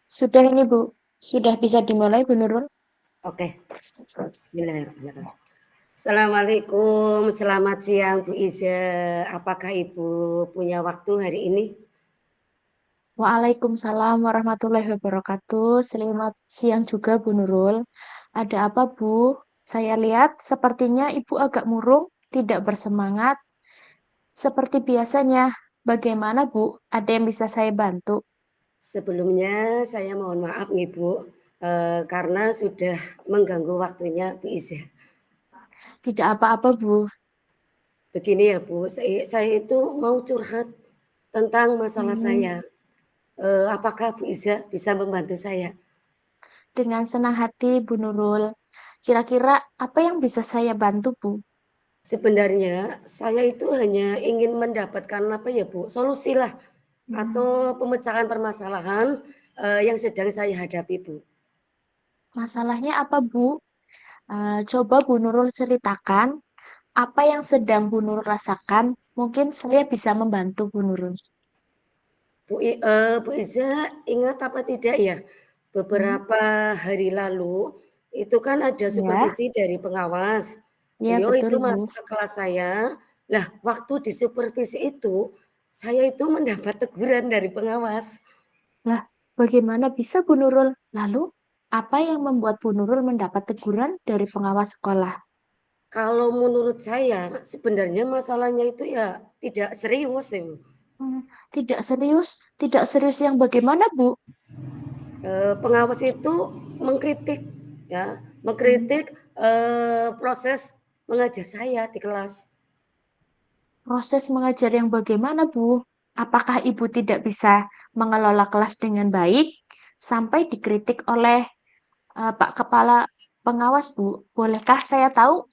Sudah ini Bu, sudah bisa dimulai Bu Nurul? Oke, bismillahirrahmanirrahim. Assalamualaikum, selamat siang Bu Iza. Apakah Ibu punya waktu hari ini? Waalaikumsalam warahmatullahi wabarakatuh. Selamat siang juga Bu Nurul. Ada apa Bu? Saya lihat sepertinya Ibu agak murung, tidak bersemangat. Seperti biasanya. Bagaimana Bu? Ada yang bisa saya bantu? Sebelumnya saya mohon maaf nih Bu, karena sudah mengganggu waktunya Bu Iza. Tidak apa-apa Bu. Begini ya Bu, saya itu mau curhat tentang masalah Hmm, saya. Apakah Bu Iza bisa membantu saya? dengan senang hati Bu Nurul. Kira-kira apa yang bisa saya bantu Bu? Sebenarnya saya itu hanya ingin mendapatkan apa ya Bu, solusilah Hmm, atau pemecahan permasalahan, yang sedang saya hadapi, Bu. Masalahnya apa Bu? Coba Bu Nurul ceritakan apa yang sedang Bu Nurul rasakan. Mungkin saya bisa membantu Bu Nurul. Bu Iza ingat apa tidak ya, Hmm, beberapa hari lalu itu kan ada ya, supervisi dari pengawas. ya Beliau betul itu Bu. masuk ke kelas saya. Lah, waktu di supervisi itu, saya itu mendapat teguran dari pengawas. Lah, bagaimana bisa Bu Nurul? Lalu, apa yang membuat Bu Nurul mendapat teguran dari pengawas sekolah? Kalau menurut saya sebenarnya masalahnya itu ya tidak serius ya, Bu. Hmm, tidak serius yang bagaimana Bu? Pengawas itu mengkritik ya, Hmm, mengkritik, proses mengajar saya di kelas. Proses mengajar yang bagaimana Bu? Apakah Ibu tidak bisa mengelola kelas dengan baik sampai dikritik oleh Pak Kepala Pengawas, Bu? Bolehkah saya tahu?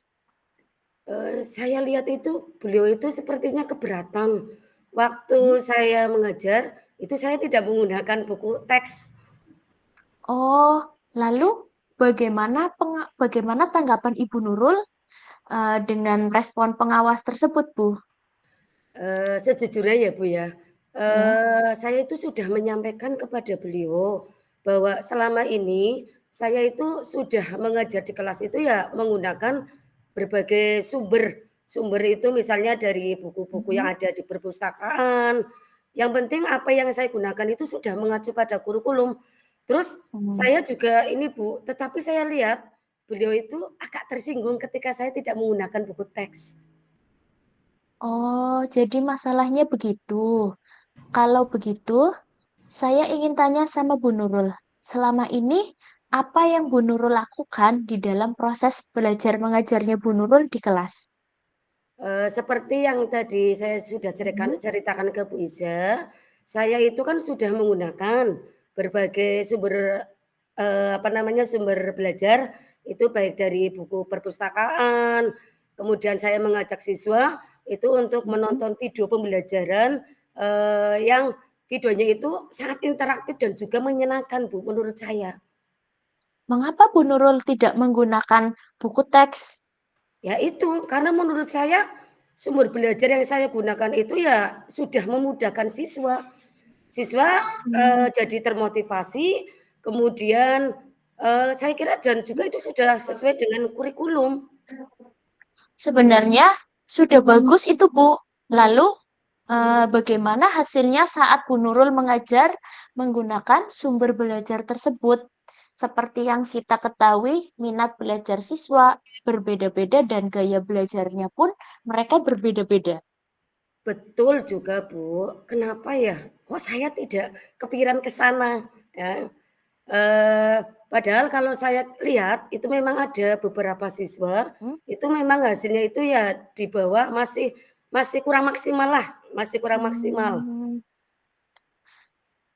Saya lihat itu beliau itu sepertinya keberatan. Waktu Hmm? saya mengajar, itu saya tidak menggunakan buku teks. Oh, lalu bagaimana tanggapan Ibu Nurul dengan respon pengawas tersebut, Bu? Sejujurnya ya Bu ya, Ya. saya itu sudah menyampaikan kepada beliau bahwa selama ini saya itu sudah mengajar di kelas itu ya menggunakan berbagai sumber. Sumber itu misalnya dari buku-buku yang Mhm. ada di perpustakaan, yang penting apa yang saya gunakan itu sudah mengacu pada kurikulum. Terus Hmm. saya juga ini Bu, tetapi saya lihat beliau itu agak tersinggung ketika saya tidak menggunakan buku teks. Oh, jadi masalahnya begitu. Kalau begitu, saya ingin tanya sama Bu Nurul. Selama ini, apa yang Bu Nurul lakukan di dalam proses belajar mengajarnya Bu Nurul di kelas? Seperti yang tadi saya sudah Mhm. ceritakan ke Bu Iza, saya itu kan sudah menggunakan berbagai sumber, apa namanya, sumber belajar, itu baik dari buku perpustakaan, kemudian saya mengajak siswa itu untuk Mhm. menonton video pembelajaran, yang videonya itu sangat interaktif dan juga menyenangkan Bu, menurut saya. Mengapa Bu Nurul tidak menggunakan buku teks? Ya itu, karena menurut saya sumber belajar yang saya gunakan itu ya sudah memudahkan siswa. Siswa, Hmm. jadi termotivasi, kemudian, saya kira dan juga itu sudah sesuai dengan kurikulum. Sebenarnya sudah bagus itu, Bu. Lalu, bagaimana hasilnya saat Bu Nurul mengajar menggunakan sumber belajar tersebut? Seperti yang kita ketahui, minat belajar siswa berbeda-beda dan gaya belajarnya pun mereka berbeda-beda. Betul juga, Bu. Kenapa ya, kok saya tidak kepikiran ke sana, ya. Padahal kalau saya lihat itu memang ada beberapa siswa, Hmm? itu memang hasilnya itu ya di bawah masih masih kurang maksimal lah, masih kurang maksimal. Hmm,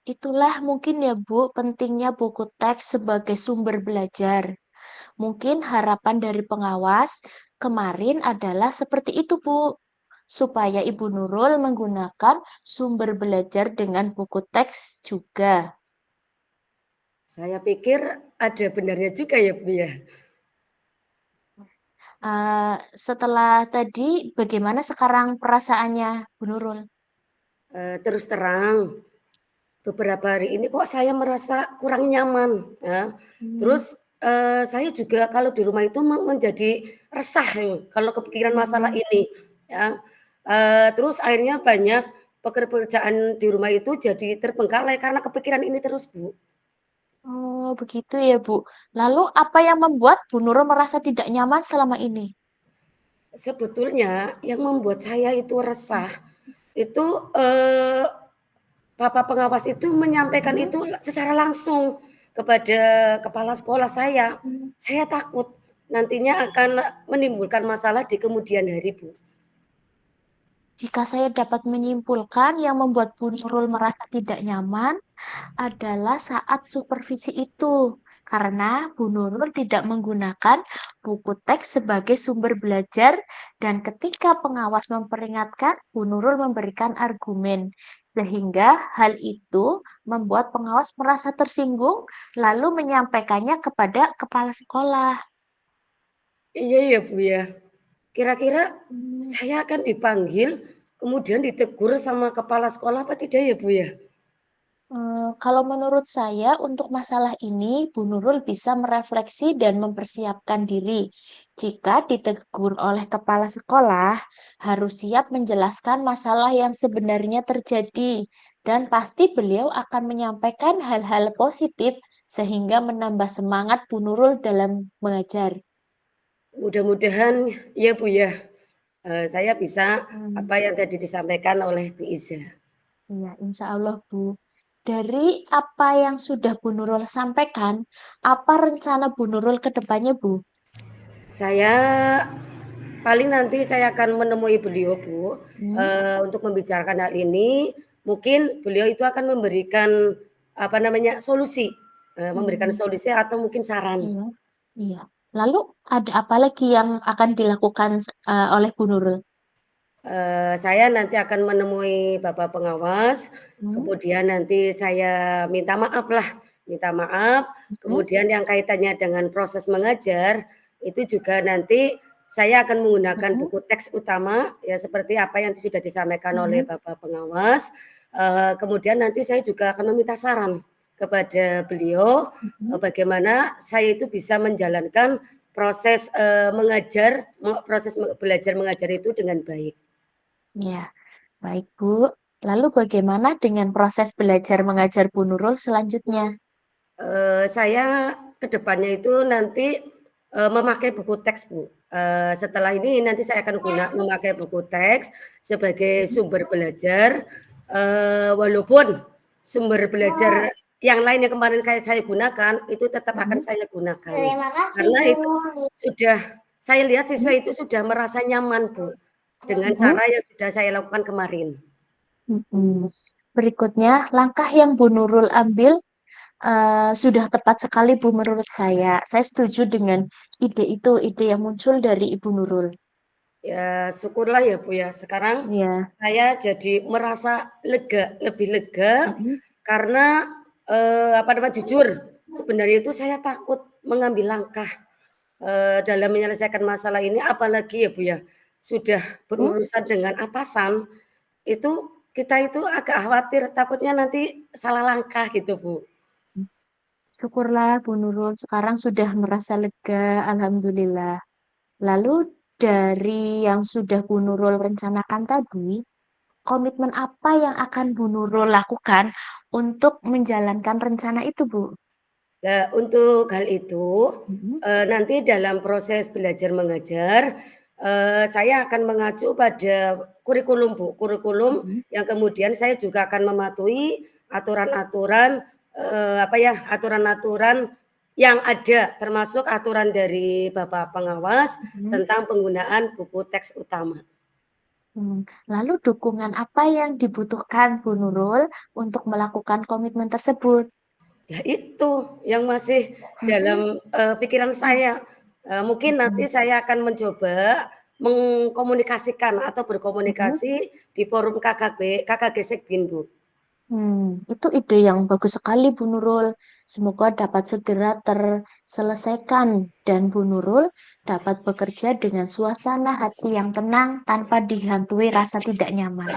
Itulah mungkin ya Bu, pentingnya buku teks sebagai sumber belajar. Mungkin harapan dari pengawas kemarin adalah seperti itu, Bu, supaya Ibu Nurul menggunakan sumber belajar dengan buku teks juga. Saya pikir ada benarnya juga ya, Bu, ya. Setelah tadi, bagaimana sekarang perasaannya, Bu Nurul? Terus terang, beberapa hari ini kok saya merasa kurang nyaman, ya. Mmm, Terus, saya juga kalau di rumah itu menjadi resah kalau kepikiran masalah mhm. ini, ya. Terus akhirnya banyak pekerjaan di rumah itu jadi terbengkalai karena kepikiran ini terus, Bu. Oh, begitu ya, Bu. Lalu apa yang membuat Bu Nurul merasa tidak nyaman selama ini? Sebetulnya yang membuat saya itu Mmm, resah, itu, eee, bapak pengawas itu menyampaikan mhm. itu secara langsung kepada kepala sekolah saya. Mmm. Saya takut nantinya akan menimbulkan masalah di kemudian hari, Bu. Jika saya dapat menyimpulkan yang membuat Bu Nurul merasa tidak nyaman adalah saat supervisi itu, karena Bu Nurul tidak menggunakan buku teks sebagai sumber belajar dan ketika pengawas memperingatkan, Bu Nurul memberikan argumen. Sehingga hal itu membuat pengawas merasa tersinggung lalu menyampaikannya kepada kepala sekolah. Iya ya, Bu, ya. Kira-kira Hmm. saya akan dipanggil kemudian ditegur sama kepala sekolah apa tidak ya, Bu, ya? Kalau menurut saya untuk masalah ini, Bu Nurul bisa merefleksi dan mempersiapkan diri. Jika ditegur oleh kepala sekolah, harus siap menjelaskan masalah yang sebenarnya terjadi, dan pasti beliau akan menyampaikan hal-hal positif sehingga menambah semangat Bu Nurul dalam mengajar. Mudah-mudahan ya, Bu, ya, saya bisa Hmm. apa yang tadi disampaikan oleh Bu Iza. Iya, insya Allah, Bu. Dari apa yang sudah Bu Nurul sampaikan, apa rencana Bu Nurul ke depannya, Bu? Saya paling nanti saya akan menemui beliau, Bu, Hmm. untuk membicarakan hal ini. Mungkin beliau itu akan memberikan, apa namanya, solusi, memberikan Hmm. solusi atau mungkin saran. Iya, iya. Lalu ada apa lagi yang akan dilakukan oleh Bu Nurul? Saya nanti akan menemui bapak pengawas, Hmm, kemudian nanti saya minta maaf, mhm, kemudian yang kaitannya dengan proses mengajar, itu juga nanti saya akan menggunakan mhm, buku teks utama, ya seperti apa yang sudah disampaikan oleh mhm, bapak pengawas, kemudian nanti saya juga akan meminta saran kepada beliau, mhm. bagaimana saya itu bisa menjalankan proses, mengajar, proses belajar mengajar itu dengan baik. Ya, baik Bu. Lalu bagaimana dengan proses belajar mengajar Bu Nurul selanjutnya? Saya ke depannya itu nanti, memakai buku teks, Bu. Setelah ini nanti saya akan memakai buku teks sebagai Mhm, sumber belajar, walaupun sumber belajar yang lain yang kemarin saya gunakan, itu tetap akan mhm. saya gunakan. Terima kasih, Karena Bu. itu sudah saya lihat siswa Mhm, itu sudah merasa nyaman, Bu, dengan mhm, cara yang sudah saya lakukan kemarin. mhm. Berikutnya, langkah yang Bu Nurul ambil sudah tepat sekali Bu menurut saya. Saya setuju dengan ide itu, ide yang muncul dari Ibu Nurul. Ya syukurlah ya, Bu, ya. Sekarang Iya, saya jadi merasa lega, lebih lega mhm, karena, apa namanya, jujur sebenarnya itu saya takut mengambil langkah, dalam menyelesaikan masalah ini apalagi ya, Bu, ya, sudah mhm. berurusan dengan atasan, itu kita itu agak khawatir takutnya nanti salah langkah gitu, Bu. Syukurlah Bu Nurul sekarang sudah merasa lega, alhamdulillah. Lalu dari yang sudah Bu Nurul rencanakan tadi, komitmen apa yang akan Bu Nurul lakukan untuk menjalankan rencana itu, Bu? Nah, untuk hal itu, Mhm, nanti dalam proses belajar mengajar, saya akan mengacu pada kurikulum, Bu, kurikulum mhm, yang kemudian saya juga akan mematuhi aturan-aturan, apa ya, aturan-aturan yang ada, termasuk aturan dari Bapak Pengawas mhm, tentang penggunaan buku teks utama. hmm. Lalu dukungan apa yang dibutuhkan Bu Nurul untuk melakukan komitmen tersebut? Ya itu yang masih Mhm, dalam, pikiran saya, mungkin mhm, nanti saya akan mencoba mengkomunikasikan atau mhm. berkomunikasi di forum KKG Sekbin, Bu. Itu ide yang bagus sekali Bu Nurul. Semoga dapat segera terselesaikan dan Bu Nurul dapat bekerja dengan suasana hati yang tenang tanpa dihantui rasa tidak nyaman.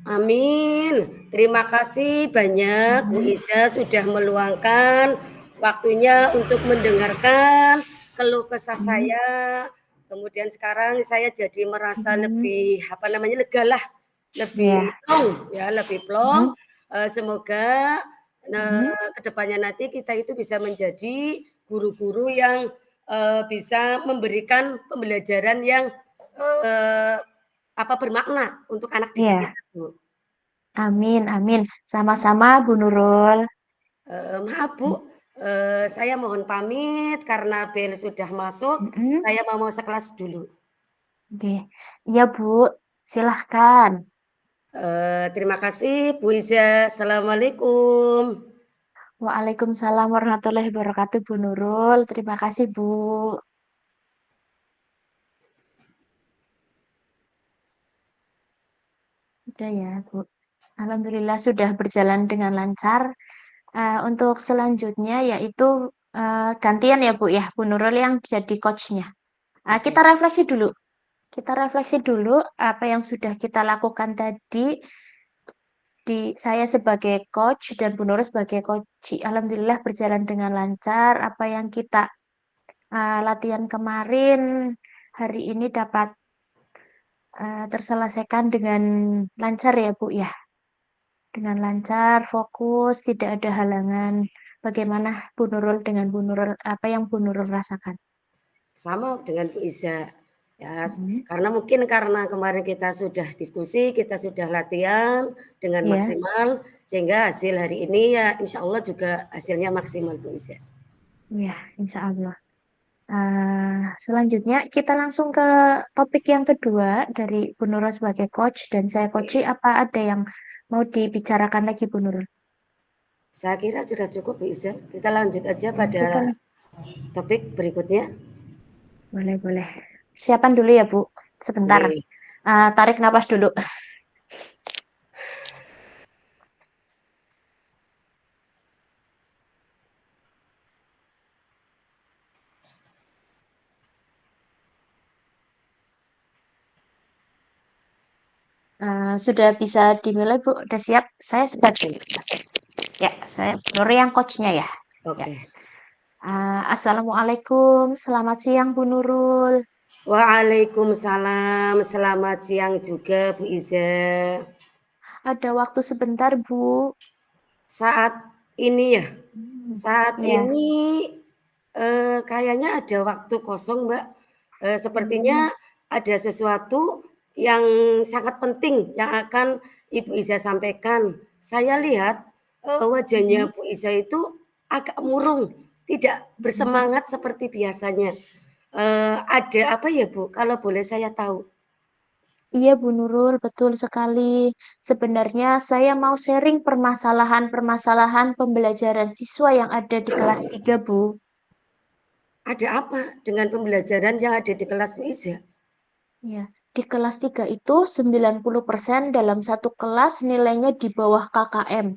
Amin. Terima kasih banyak Bu Mhm, Iza sudah meluangkan waktunya untuk mendengarkan keluh kesah mhm, saya. Kemudian sekarang saya jadi merasa mhm, lebih, apa namanya, legalah, lebih iya, plong ya, lebih plong. mhm, Semoga, mhm, ke depannya nanti kita itu bisa menjadi guru-guru yang, bisa memberikan pembelajaran yang, eee, bermakna untuk anak didik iya, kita, Bu. amin amin, sama-sama Bu Nurul. Maaf Bu, saya mohon pamit karena bel sudah masuk, Mhm, saya mau sekelas dulu. oke. Iya Bu, silahkan. Terima kasih Bu Iza, assalamualaikum. Waalaikumsalam warahmatullahi wabarakatuh Bu Nurul, terima kasih Bu. Udah ya Bu. Alhamdulillah sudah berjalan dengan lancar. Untuk selanjutnya yaitu, gantian ya Bu ya, Bu Nurul yang jadi coach-nya. Kita Oke, refleksi dulu. Kita refleksi dulu apa yang sudah kita lakukan tadi saya sebagai coach dan Bu Nurul sebagai coach. Alhamdulillah berjalan dengan lancar. Apa yang kita latihan kemarin hari ini dapat terselesaikan dengan lancar ya Bu ya. Dengan lancar, fokus, tidak ada halangan. Bagaimana Bu Nurul dengan Bu Nurul, apa yang Bu Nurul rasakan? sama dengan Bu Iza, ya, Mhm. karena mungkin karena kemarin kita sudah diskusi, kita sudah latihan dengan Iya, maksimal, sehingga hasil hari ini ya insya Allah juga hasilnya maksimal Bu Iza. iya, insya Allah. Selanjutnya kita langsung ke topik yang kedua dari Bu Nurul sebagai coach dan saya coach. Oke, Apa ada yang mau dibicarakan lagi Bu Nurul? saya kira sudah cukup Bu Iza, kita lanjut aja pada Kita topik berikutnya. boleh boleh. Siapan dulu ya Bu. Sebentar. Oke. Tarik napas dulu. Sudah bisa dimulai Bu. Udah siap? Saya sudah. Ya, saya Bu Nurul yang coachnya ya. Ya. Oke. Assalamualaikum. Selamat siang Bu Nurul. Waalaikumsalam, selamat siang juga Bu Iza. Ada waktu sebentar Bu. Saat ini ya, Hmm, saat ya. ini, kayaknya ada waktu kosong Mbak, sepertinya Hmm, ada sesuatu yang sangat penting yang akan Ibu Iza sampaikan. Saya lihat, wajahnya mhm, Bu Iza itu agak murung, tidak mhm. bersemangat seperti biasanya. Ada apa ya Bu, kalau boleh saya tahu? Iya Bu Nurul, betul sekali. Sebenarnya saya mau sharing permasalahan-permasalahan pembelajaran siswa yang ada di kelas 3 Bu. Ada apa dengan pembelajaran yang ada di kelas Bu Iza? Ya, di kelas 3 itu 90% dalam satu kelas nilainya di bawah KKM.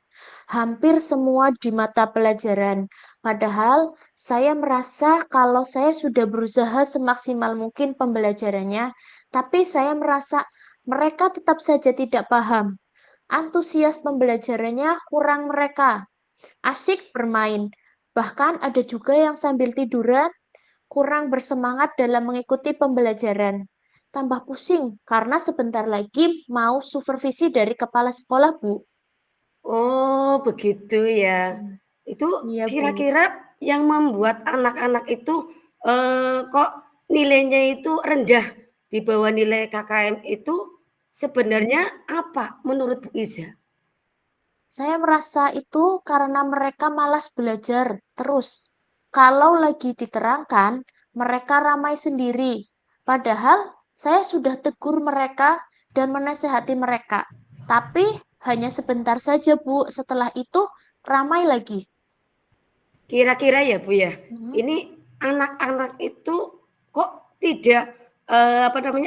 Hampir semua di mata pelajaran. Padahal saya merasa kalau saya sudah berusaha semaksimal mungkin pembelajarannya, tapi saya merasa mereka tetap saja tidak paham. Antusias pembelajarannya kurang mereka. Asyik bermain. Bahkan ada juga yang sambil tiduran kurang bersemangat dalam mengikuti pembelajaran. Tambah pusing karena sebentar lagi mau supervisi dari kepala sekolah, Bu. Oh, begitu ya. Hmm, Itu iya, Bu. kira-kira yang membuat anak-anak itu, kok nilainya itu rendah di bawah nilai KKM itu Mhm. sebenarnya apa menurut Bu Iza? Saya merasa itu karena mereka malas belajar terus. Kalau lagi diterangkan, mereka ramai sendiri. Padahal saya sudah tegur mereka dan menasehati mereka. Tapi hanya sebentar saja, Bu. Setelah itu ramai lagi. Kira-kira ya, Bu, ya, Mhm. ini anak-anak itu kok tidak,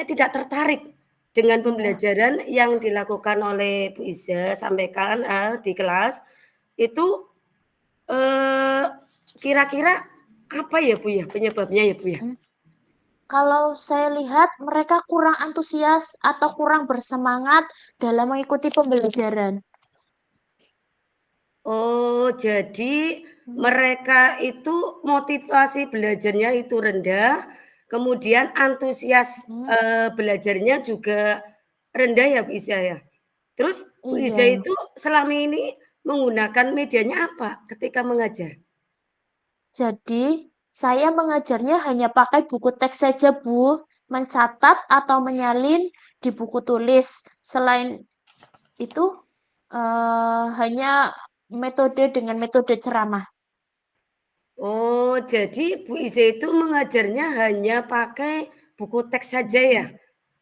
tidak tertarik dengan Iya. pembelajaran yang dilakukan oleh Bu Iza sampaikan, di kelas, itu, eee, kira-kira apa ya, Bu, ya, penyebabnya ya, Bu, ya? Mhm. Kalau saya lihat mereka kurang antusias atau kurang bersemangat dalam mengikuti pembelajaran. Oh, jadi Hmm. mereka itu motivasi belajarnya itu rendah, kemudian antusias, Hmm. belajarnya juga rendah ya, Bu Iza, ya? Terus Bu Iza Iya. itu selama ini menggunakan medianya apa ketika mengajar? Jadi, saya mengajarnya hanya pakai buku teks saja, Bu. Mencatat atau menyalin di buku tulis. Selain itu, hanya metode dengan metode ceramah. Oh, jadi Bu Iza itu mengajarnya hanya pakai buku teks saja ya?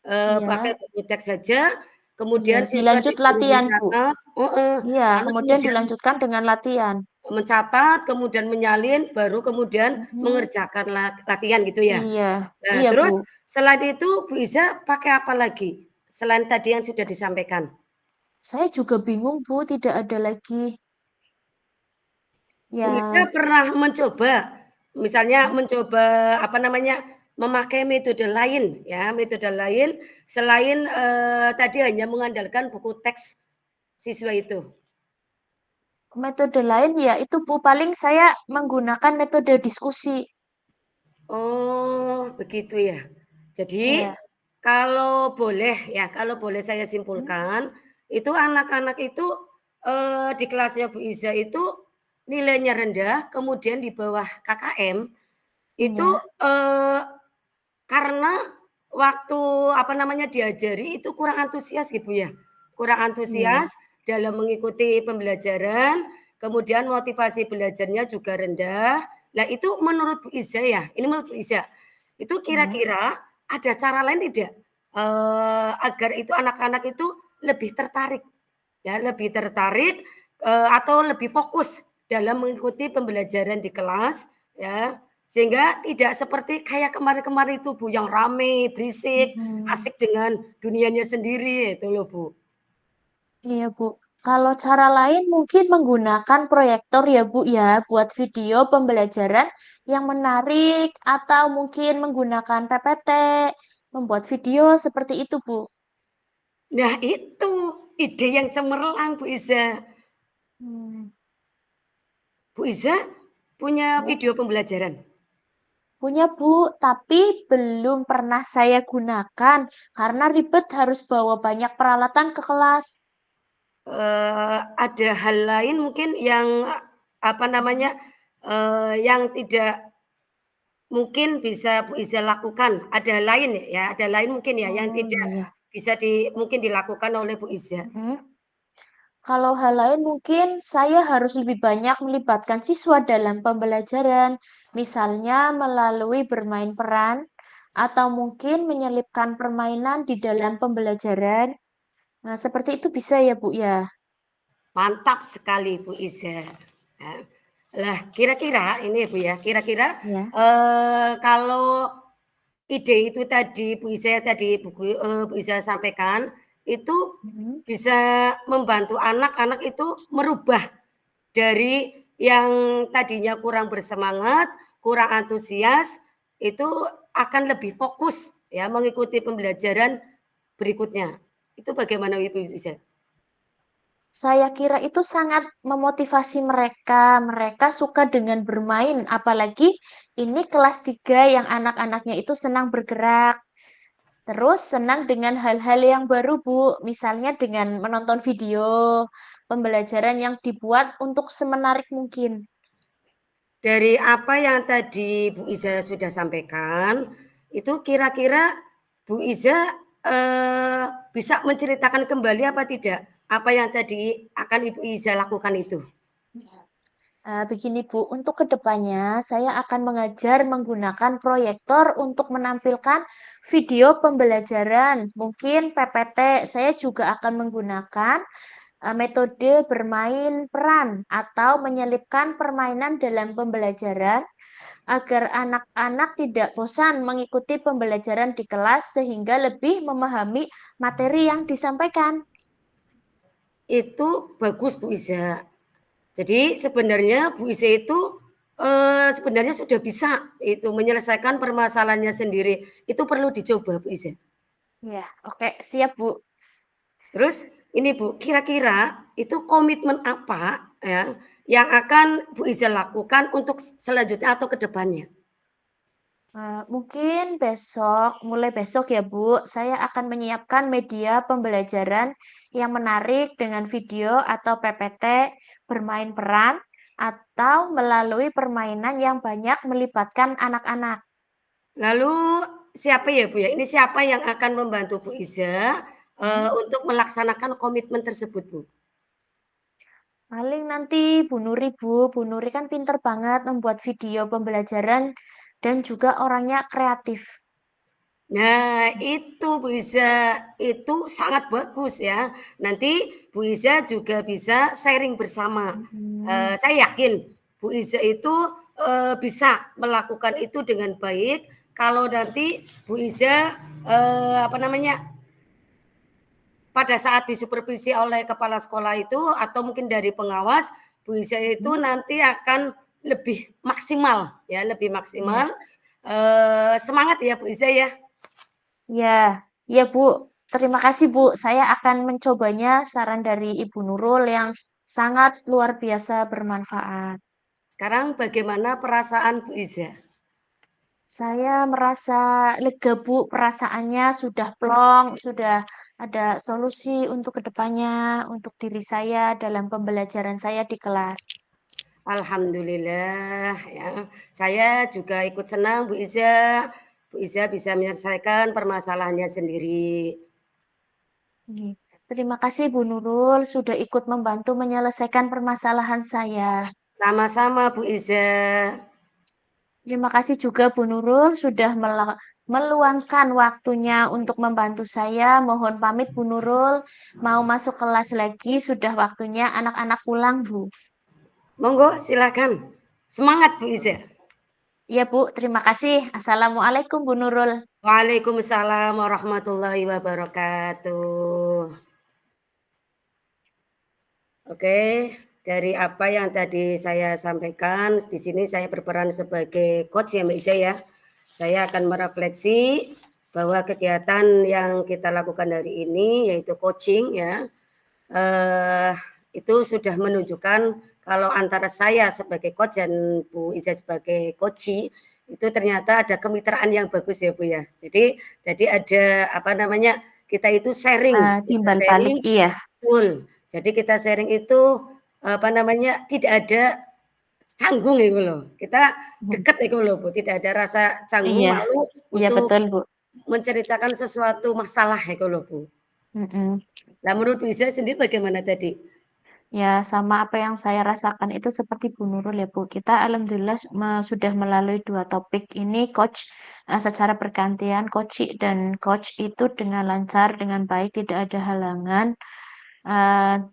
Mhm. Pakai Iya, buku teks saja, iya. kemudian siswa Dilanjut disuruh latihan, Bu. mencatat heeh, Iya, lalu kemudian kemudian dilanjutkan dengan latihan. mencatat, kemudian menyalin, baru kemudian Mhm. mengerjakan latihan gitu ya? Iya, Nah, iya, Bu. terus selain itu Bu Iza pakai apa lagi? Selain tadi yang sudah disampaikan? Saya juga bingung, Bu, tidak ada lagi. Bu Iza Ya, pernah mencoba, misalnya hmm, mencoba, apa namanya, memakai metode lain ya, metode lain selain, tadi hanya mengandalkan buku teks siswa itu? metode lain ya itu, Bu, paling saya menggunakan metode diskusi. Oh, begitu ya. Jadi, Ya. kalau boleh saya Hmm. simpulkan, itu anak-anak itu, di kelasnya Bu Iza itu nilainya rendah, kemudian di bawah KKM, itu, Ya. eee, karena waktu, apa namanya, diajari itu kurang antusias gitu ya, kurang Iya. antusias dalam mengikuti pembelajaran, kemudian motivasi belajarnya juga rendah. Nah itu menurut Bu Iza ya, ini menurut Bu Iza, itu Ya. kira-kira ada cara lain tidak, agar itu anak-anak itu lebih tertarik ya, lebih tertarik, atau lebih fokus dalam mengikuti pembelajaran di kelas ya, sehingga tidak seperti kayak kemarin-kemarin itu Bu, yang rame, berisik, Mhm. asik dengan dunianya sendiri itu loh Bu. Iya, Bu. Kalau cara lain mungkin menggunakan proyektor ya, Bu, ya, buat video pembelajaran yang menarik atau mungkin menggunakan PPT, membuat video seperti itu, Bu. Nah itu ide yang cemerlang Bu Iza. Hmm. Bu Iza punya Ya. video pembelajaran? Punya, Bu, tapi belum pernah saya gunakan karena ribet harus bawa banyak peralatan ke kelas. Ada hal lain mungkin yang, apa namanya, Mhm. yang tidak mungkin bisa Bu Iza lakukan, ada hal lain ya, ada lain mungkin ya yang Oh, tidak iya, ya. bisa mungkin dilakukan oleh Bu Iza? Mhm. Kalau hal lain mungkin saya harus lebih banyak melibatkan siswa dalam pembelajaran, misalnya melalui bermain peran atau mungkin menyelipkan permainan di dalam pembelajaran. Nah, seperti itu bisa ya, Bu, ya? Mantap sekali Bu Iza. Nah, lah kira-kira ini Bu ya, kira-kira, Ya. kalau ide itu tadi Bu Iza sampaikan, itu Mhm. bisa membantu anak-anak itu merubah dari yang tadinya kurang bersemangat, kurang antusias, itu akan lebih fokus ya mengikuti pembelajaran berikutnya. Itu bagaimana Ibu Iza? Saya kira itu sangat memotivasi mereka. Mereka suka dengan bermain, apalagi ini kelas 3 yang anak-anaknya itu senang bergerak. Terus senang dengan hal-hal yang baru, Bu. Misalnya dengan menonton video pembelajaran yang dibuat untuk semenarik mungkin. Dari apa yang tadi Bu Iza sudah sampaikan, itu kira-kira Bu Iza, bisa menceritakan kembali apa tidak, apa yang tadi akan Ibu Iza lakukan itu? Begini Bu, untuk kedepannya saya akan mengajar menggunakan proyektor untuk menampilkan video pembelajaran. Mungkin PPT, saya juga akan menggunakan metode bermain peran atau menyelipkan permainan dalam pembelajaran agar anak-anak tidak bosan mengikuti pembelajaran di kelas sehingga lebih memahami materi yang disampaikan. Itu bagus Bu Iza. Jadi sebenarnya Bu Iza itu Sebenarnya sudah bisa itu menyelesaikan permasalahannya sendiri, itu perlu dicoba Bu Iza. Iya, oke, siap, Bu. Terus ini Bu, kira-kira itu komitmen apa ya, yang akan Bu Iza lakukan untuk selanjutnya atau ke depannya? Mungkin mulai besok ya Bu, saya akan menyiapkan media pembelajaran yang menarik dengan video atau PPT, bermain peran, atau melalui permainan yang banyak melibatkan anak-anak. Lalu siapa ya Bu ya, ini siapa yang akan membantu Bu Iza, Mhm. untuk melaksanakan komitmen tersebut Bu? Paling nanti Bu Nuri kan pinter banget membuat video pembelajaran dan juga orangnya kreatif. Nah, itu Bu Iza, itu sangat bagus ya. Nanti Bu Iza juga bisa sharing bersama. Mhm. Saya yakin Bu Iza itu, bisa melakukan itu dengan baik kalau nanti Bu Iza, apa namanya, pada saat disupervisi oleh kepala sekolah itu atau mungkin dari pengawas, Bu Iza itu Mhm. nanti akan lebih maksimal ya, lebih Iya. maksimal, semangat ya Bu Iza ya. Iya, iya Bu. Terima kasih Bu. Saya akan mencobanya saran dari Ibu Nurul yang sangat luar biasa bermanfaat. Sekarang bagaimana perasaan Bu Iza? Saya merasa lega Bu, perasaannya sudah plong, sudah ada solusi untuk kedepannya, untuk diri saya dalam pembelajaran saya di kelas. Alhamdulillah ya, saya juga ikut senang Bu Iza, Bu Iza bisa menyelesaikan permasalahannya sendiri. Oke. Terima kasih Bu Nurul sudah ikut membantu menyelesaikan permasalahan saya. Sama-sama Bu Iza. Terima kasih juga Bu Nurul sudah meluangkan waktunya untuk membantu saya. Mohon pamit Bu Nurul, mau masuk kelas lagi, sudah waktunya anak-anak pulang Bu. Monggo silakan, semangat Bu Iza. Iya Bu, terima kasih. Assalamualaikum Bu Nurul. Waalaikumsalam warahmatullahi wabarakatuh. Oke, dari apa yang tadi saya sampaikan, di sini saya berperan sebagai coach ya Mbak Iza ya. Saya akan merefleksi bahwa kegiatan yang kita lakukan hari ini yaitu coaching ya, eee, itu sudah menunjukkan kalau antara saya sebagai coach dan Bu Iza sebagai coachee, itu ternyata ada kemitraan yang bagus ya Bu ya. Jadi ada apa namanya, kita itu sharing, kita Timbal balik, sharing iya. betul. Jadi kita sharing itu, apa namanya, tidak ada canggung iku loh. Kita Mhm. deket iku loh, Bu, tidak ada rasa canggung, Iya, malu iya untuk betul Bu. menceritakan sesuatu masalah iku loh, Bu. Mhm. Lah menurut Bu Iza sendiri bagaimana tadi? Ya, sama apa yang saya rasakan itu seperti Bu Nurul ya, Bu. Kita alhamdulillah sudah melalui 2 topik ini coach, secara bergantian coach dan coach itu dengan lancar, dengan baik, tidak ada halangan. Eee,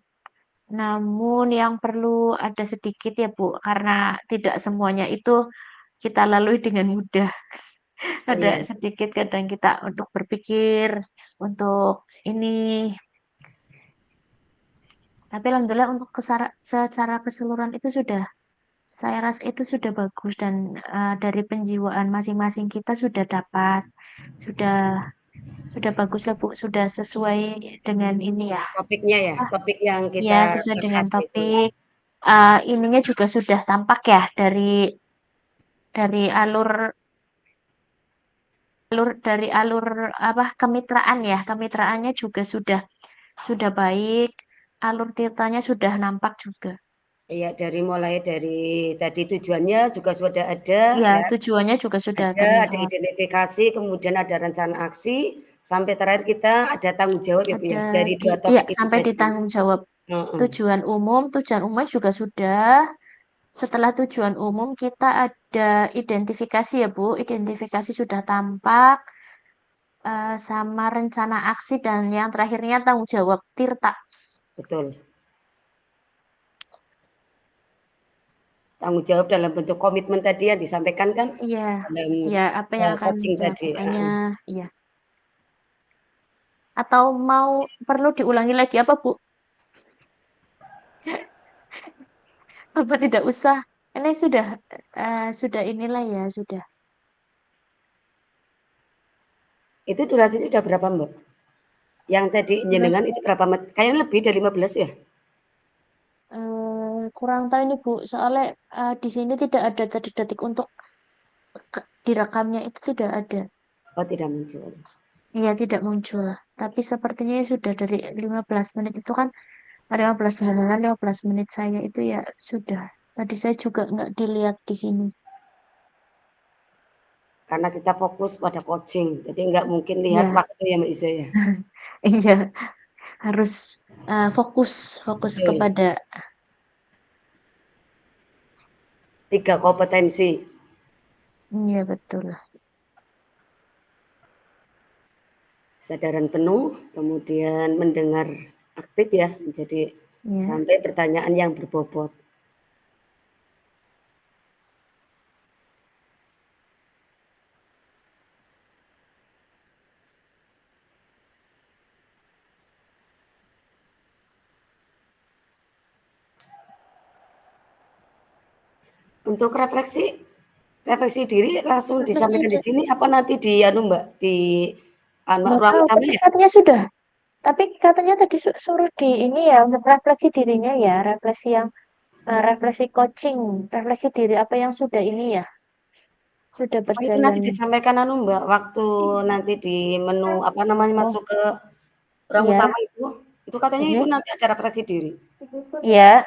Namun yang perlu ada sedikit ya, Bu, karena tidak semuanya itu kita lalui dengan mudah. Ada Iya, sedikit kadang kita untuk berpikir, untuk ini tapi alhamdulillah untuk secara keseluruhan itu sudah saya rasa itu sudah bagus dan, dari penjiwaan masing-masing kita sudah dapat, sudah sudah baguslah, Bu, sudah sesuai dengan ini ya, topiknya ya, apa, topik yang ya kita sesuai dengan bahas itu. topik, ininya juga sudah tampak ya dari alur apa, kemitraan ya, kemitraannya juga sudah baik, alur ceritanya sudah nampak juga. Iya, dari tadi tujuannya juga sudah ada Iya, ya. tujuannya juga sudah Ada terlihat. identifikasi, kemudian ada rencana aksi, sampai terakhir kita ada tanggung jawab ya, Bu, ya, Ada dari 2 iya, topik itu sampai di tadi. tanggung jawab. Heeh, Tujuan umum juga sudah. Setelah tujuan umum kita ada identifikasi ya Bu, identifikasi sudah tampak, sama rencana aksi dan yang terakhirnya tanggung jawab tirta. betul. Tanggung jawab dalam bentuk komitmen tadi yang disampaikan kan Iya, dalam, iya apa yang akan coaching tadi, dilakukannya, heeh. iya. Atau mau perlu diulangi lagi apa Bu? Apa tidak usah? Ini sudah sudah inilah ya, sudah. Itu durasinya udah berapa, Mbak? Yang tadi jenengan itu Durasinya, berapa kayaknya lebih dari 15 ya? kurang tahu ini, Bu, soalnya, di sini tidak ada detik-detik untuk direkamnya itu tidak ada. Oh, tidak muncul. Iya, tidak muncul. Tapi sepertinya sudah dari 15 menit itu kan 15 menit, 15 menit saya itu ya sudah. Tadi saya juga nggak dilihat di sini. Karena kita fokus pada coaching, jadi nggak mungkin lihat Ya, waktu ya, Mbak Iza ya? iya, harus fokus, fokus Betul. kepada 3 kompetensi. iya betul. Kesadaran penuh, kemudian mendengar aktif ya, menjadi Ya. sampai pertanyaan yang berbobot. Untuk refleksi diri langsung Refleksi disampaikan di diri. sini apa nanti di anu Mbak, di anu Nggak ruang tahu, utama tapi ya? katanya sudah. Tapi katanya tadi suruh di ini ya untuk refleksi dirinya ya, refleksi yang refleksi coaching, refleksi diri apa yang sudah ini ya, sudah Oh itu nanti berjalan. disampaikan anu Mbak, waktu nanti di menu apa namanya, Oh, masuk ke ruang iya. utama itu katanya itu Mhm. nanti ada refleksi diri. Iya.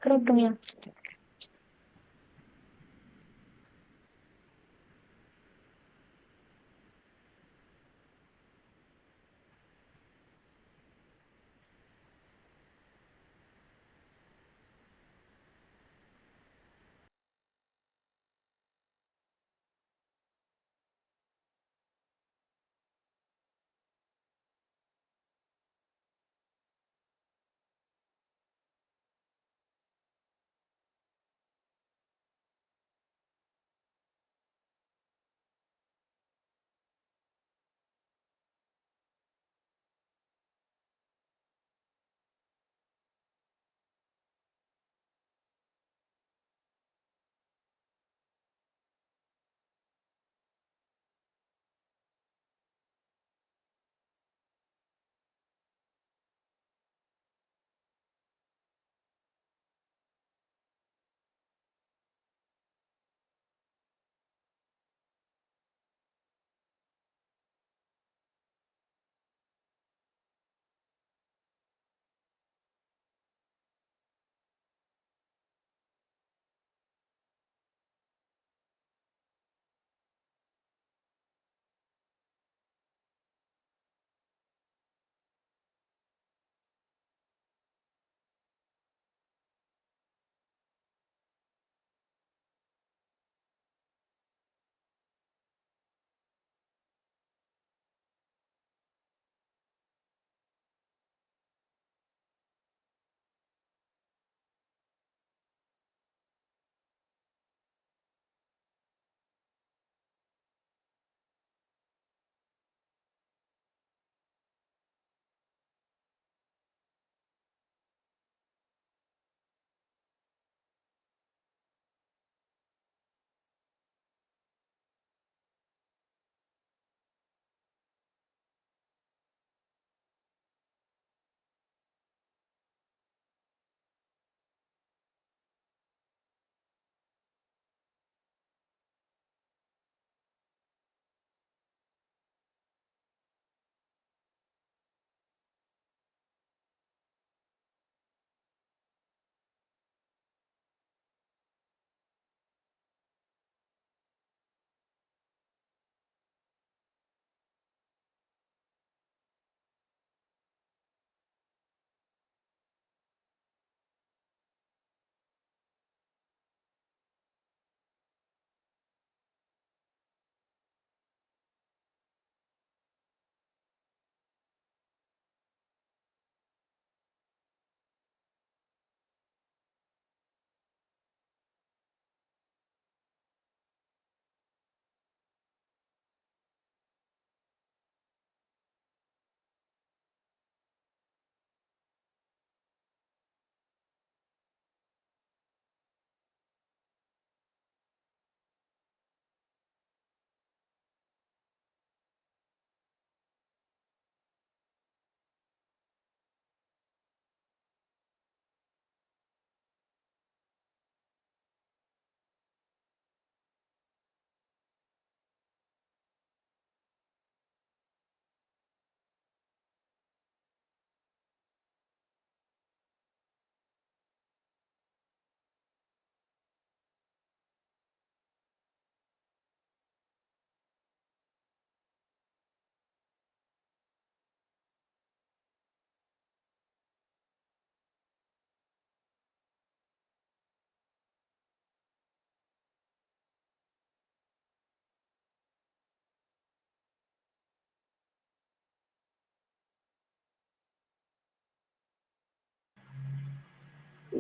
Kerudungnya.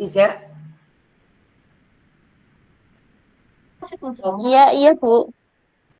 Iza. Iya, iya, Bu.